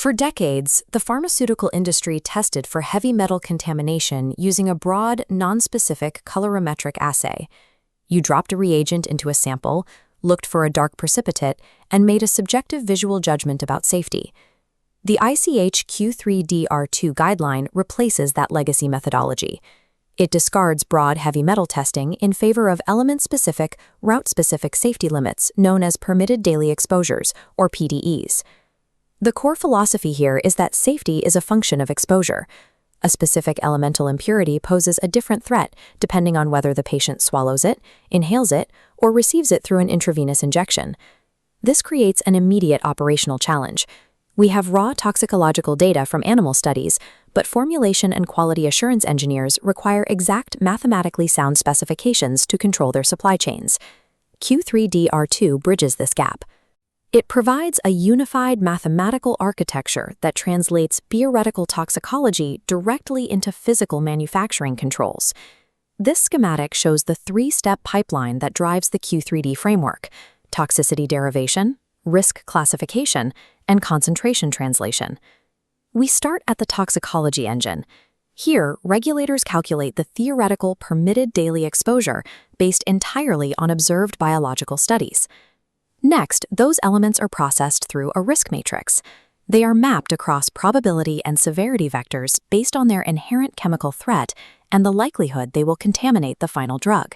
For decades, the pharmaceutical industry tested for heavy metal contamination using a broad, nonspecific colorimetric assay. You dropped a reagent into a sample, looked for a dark precipitate, and made a subjective visual judgment about safety. The ICH Q3D R2 guideline replaces that legacy methodology. It discards broad heavy metal testing in favor of element-specific, route-specific safety limits known as permitted daily exposures, or PDEs. The core philosophy here is that safety is a function of exposure. A specific elemental impurity poses a different threat depending on whether the patient swallows it, inhales it, or receives it through an intravenous injection. This creates an immediate operational challenge. We have raw toxicological data from animal studies, but formulation and quality assurance engineers require exact mathematically sound specifications to control their supply chains. Q3D R2 bridges this gap. It provides a unified mathematical architecture that translates theoretical toxicology directly into physical manufacturing controls. This schematic shows the three-step pipeline that drives the Q3D framework: toxicity derivation, risk classification, and concentration translation. We start at the toxicology engine. Here, regulators calculate the theoretical permitted daily exposure based entirely on observed biological studies. Next, those elements are processed through a risk matrix. They are mapped across probability and severity vectors based on their inherent chemical threat and the likelihood they will contaminate the final drug.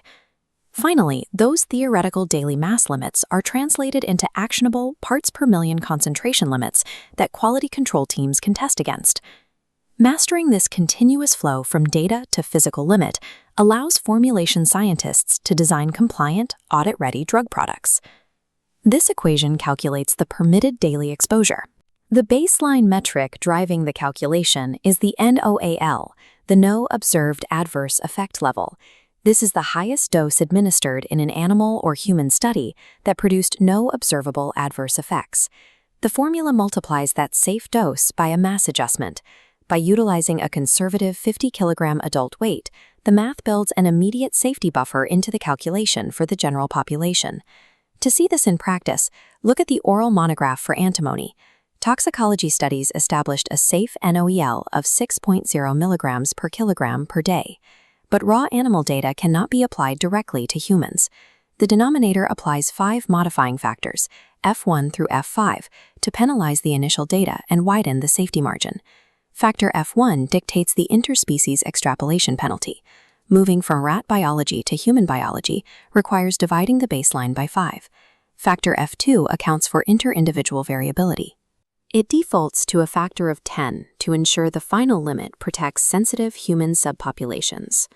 Finally, those theoretical daily mass limits are translated into actionable parts per million concentration limits that quality control teams can test against. Mastering this continuous flow from data to physical limit allows formulation scientists to design compliant, audit-ready drug products. This equation calculates the permitted daily exposure. The baseline metric driving the calculation is the NOAL, the No Observed Adverse Effect level. This is the highest dose administered in an animal or human study that produced no observable adverse effects. The formula multiplies that safe dose by a mass adjustment. By utilizing a conservative 50 kilogram adult weight, the math builds an immediate safety buffer into the calculation for the general population. To see this in practice, look at the oral monograph for antimony. Toxicology studies established a safe NOEL of 6.0 milligrams per kilogram per day. But raw animal data cannot be applied directly to humans. The denominator applies 5 modifying factors, F1 through F5, to penalize the initial data and widen the safety margin. Factor F1 dictates the interspecies extrapolation penalty. Moving from rat biology to human biology requires dividing the baseline by 5. Factor F2 accounts for inter-individual variability. It defaults to a factor of 10 to ensure the final limit protects sensitive human subpopulations.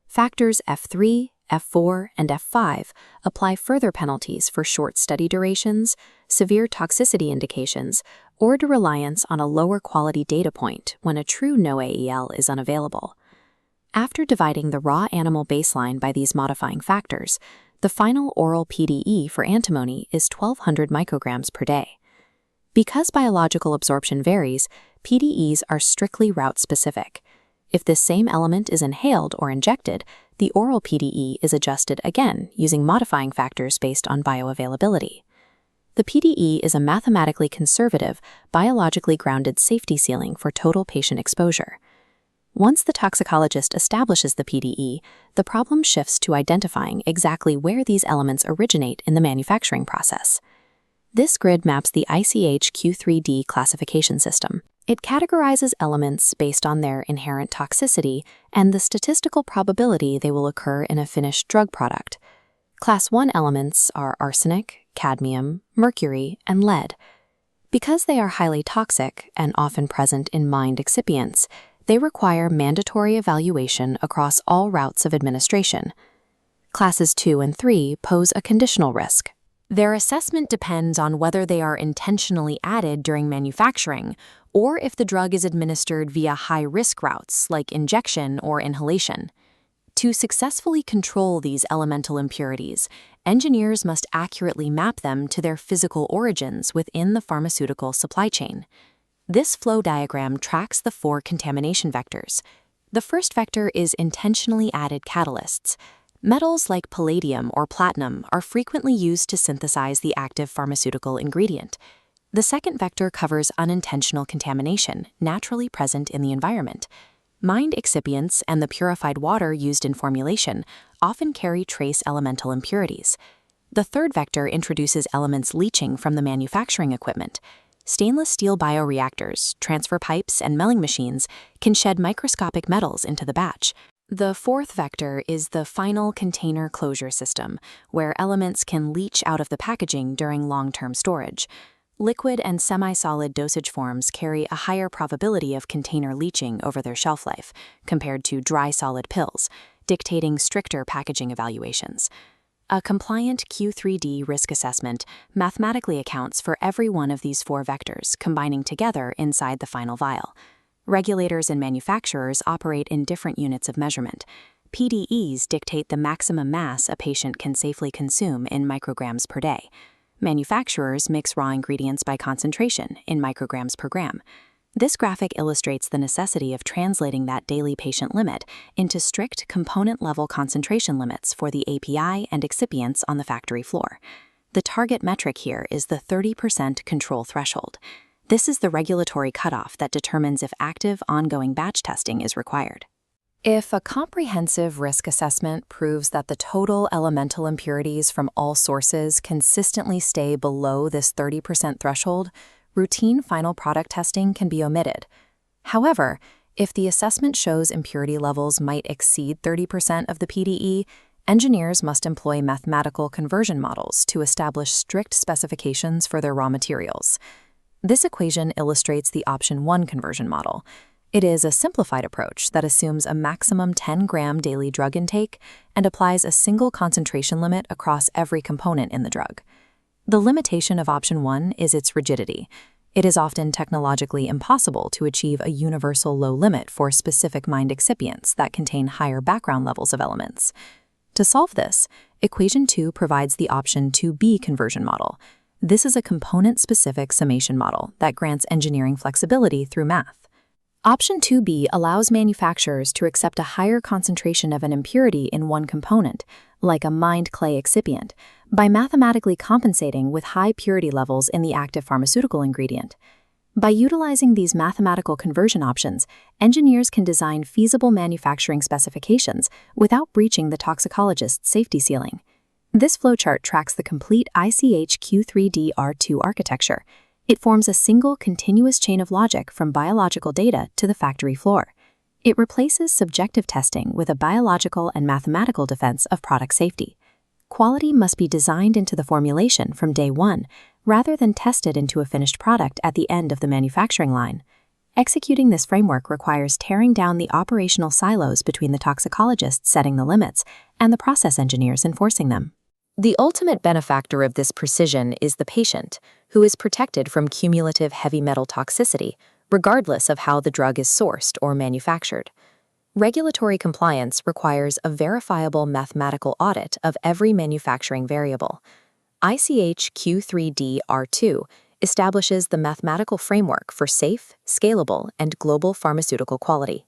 Factors F3, F4, and F5 apply further penalties for short study durations, severe toxicity indications, or the reliance on a lower quality data point when a true NOAEL is unavailable. After dividing the raw animal baseline by these modifying factors, the final oral PDE for antimony is 1,200 micrograms per day. Because biological absorption varies, PDEs are strictly route-specific. If this same element is inhaled or injected, the oral PDE is adjusted again using modifying factors based on bioavailability. The PDE is a mathematically conservative, biologically grounded safety ceiling for total patient exposure. Once the toxicologist establishes the PDE, the problem shifts to identifying exactly where these elements originate in the manufacturing process. This grid maps the ICH Q3D classification system. It categorizes elements based on their inherent toxicity and the statistical probability they will occur in a finished drug product. Class 1 elements are arsenic, cadmium, mercury, and lead. Because they are highly toxic and often present in mined excipients, they require mandatory evaluation across all routes of administration. Classes 2 and 3 pose a conditional risk. Their assessment depends on whether they are intentionally added during manufacturing or if the drug is administered via high-risk routes like injection or inhalation. To successfully control these elemental impurities, engineers must accurately map them to their physical origins within the pharmaceutical supply chain. This flow diagram tracks the 4 contamination vectors. The first vector is intentionally added catalysts. Metals like palladium or platinum are frequently used to synthesize the active pharmaceutical ingredient. The second vector covers unintentional contamination naturally present in the environment. Mined excipients and the purified water used in formulation often carry trace elemental impurities. The third vector introduces elements leaching from the manufacturing equipment. Stainless steel bioreactors, transfer pipes, and milling machines can shed microscopic metals into the batch. The fourth vector is the final container closure system, where elements can leach out of the packaging during long-term storage. Liquid and semi-solid dosage forms carry a higher probability of container leaching over their shelf life compared to dry solid pills, dictating stricter packaging evaluations. A compliant Q3D risk assessment mathematically accounts for every one of these four vectors combining together inside the final vial. Regulators and manufacturers operate in different units of measurement. PDEs dictate the maximum mass a patient can safely consume in micrograms per day. Manufacturers mix raw ingredients by concentration in micrograms per gram. This graphic illustrates the necessity of translating that daily patient limit into strict component-level concentration limits for the API and excipients on the factory floor. The target metric here is the 30% control threshold. This is the regulatory cutoff that determines if active, ongoing batch testing is required. If a comprehensive risk assessment proves that the total elemental impurities from all sources consistently stay below this 30% threshold, routine final product testing can be omitted. However, if the assessment shows impurity levels might exceed 30% of the PDE, engineers must employ mathematical conversion models to establish strict specifications for their raw materials. This equation illustrates the option 1 conversion model. It is a simplified approach that assumes a maximum 10-gram daily drug intake and applies a single concentration limit across every component in the drug. The limitation of option 1 is its rigidity. It is often technologically impossible to achieve a universal low limit for specific mined excipients that contain higher background levels of elements. To solve this, equation 2 provides the option 2B conversion model. This is a component-specific summation model that grants engineering flexibility through math. Option 2B allows manufacturers to accept a higher concentration of an impurity in one component, like a mined clay excipient, by mathematically compensating with high purity levels in the active pharmaceutical ingredient. By utilizing these mathematical conversion options, engineers can design feasible manufacturing specifications without breaching the toxicologist's safety ceiling. This flowchart tracks the complete ICH Q3D R2 architecture. It forms a single continuous chain of logic from biological data to the factory floor. It replaces subjective testing with a biological and mathematical defense of product safety. Quality must be designed into the formulation from day one, rather than tested into a finished product at the end of the manufacturing line. Executing this framework requires tearing down the operational silos between the toxicologists setting the limits and the process engineers enforcing them. The ultimate benefactor of this precision is the patient, who is protected from cumulative heavy metal toxicity, regardless of how the drug is sourced or manufactured. Regulatory compliance requires a verifiable mathematical audit of every manufacturing variable. ICH Q3D R2 establishes the mathematical framework for safe, scalable, and global pharmaceutical quality.